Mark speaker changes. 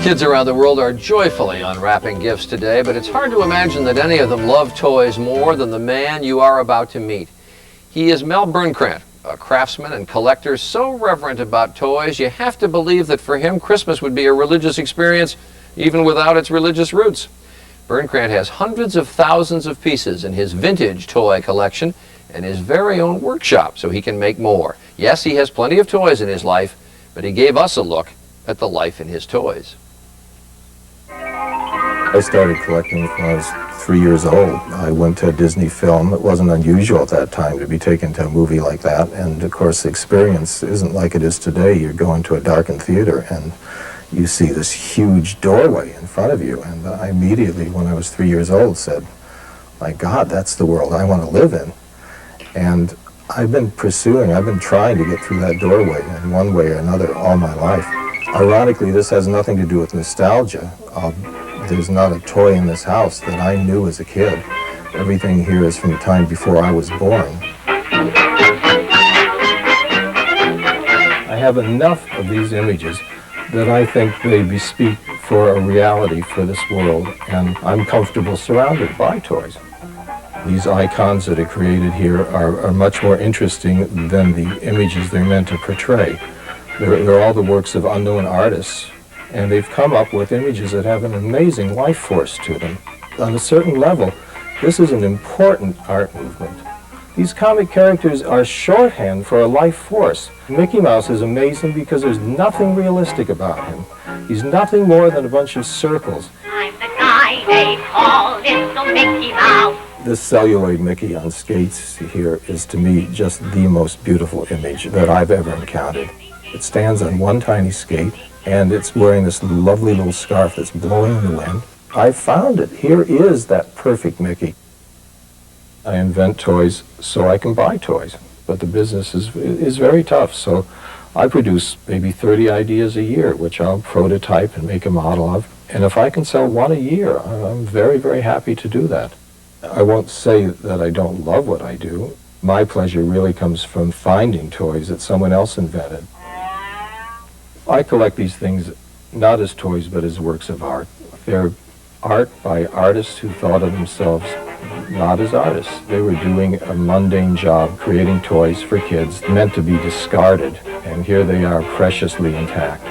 Speaker 1: Kids around the world are joyfully unwrapping gifts today, but it's hard to imagine that any of them love toys more than the man you are about to meet. He is Mel Birnkrant, a craftsman and collector so reverent about toys, you have to believe that for him Christmas would be a religious experience even without its religious roots. Birnkrant has hundreds of thousands of pieces in his vintage toy collection and his very own workshop so he can make more. Yes, he has plenty of toys in his life, but he gave us a look at the life in his toys.
Speaker 2: I started collecting when I was 3 years old. I went to a Disney film. It wasn't unusual at that time to be taken to a movie like that. And of course, the experience isn't like it is today. You're going to a darkened theater and you see this huge doorway in front of you. And I immediately, when I was 3 years old, said, my God, that's the world I want to live in. And I've been trying to get through that doorway in one way or another all my life. Ironically, this has nothing to do with nostalgia. There's not a toy in this house that I knew as a kid. Everything here is from the time before I was born. I have enough of these images that I think they bespeak for a reality for this world, and I'm comfortable surrounded by toys. These icons that are created here are much more interesting than the images they're meant to portray. They're all the works of unknown artists, and they've come up with images that have an amazing life force to them. On a certain level, this is an important art movement. These comic characters are shorthand for a life force. Mickey Mouse is amazing because there's nothing realistic about him. He's nothing more than a bunch of circles.
Speaker 3: I'm the guy they call Little Mickey Mouse.
Speaker 2: This celluloid Mickey on skates here is, to me, just the most beautiful image that I've ever encountered. It stands on one tiny skate, and it's wearing this lovely little scarf that's blowing in the wind. I found it. Here is that perfect Mickey. I invent toys so I can buy toys, but the business is very tough, so I produce maybe 30 ideas a year, which I'll prototype and make a model of. And if I can sell one a year, I'm very, very happy to do that. I won't say that I don't love what I do. My pleasure really comes from finding toys that someone else invented. I collect these things not as toys, but as works of art. They're art by artists who thought of themselves not as artists. They were doing a mundane job, creating toys for kids meant to be discarded, and here they are preciously intact.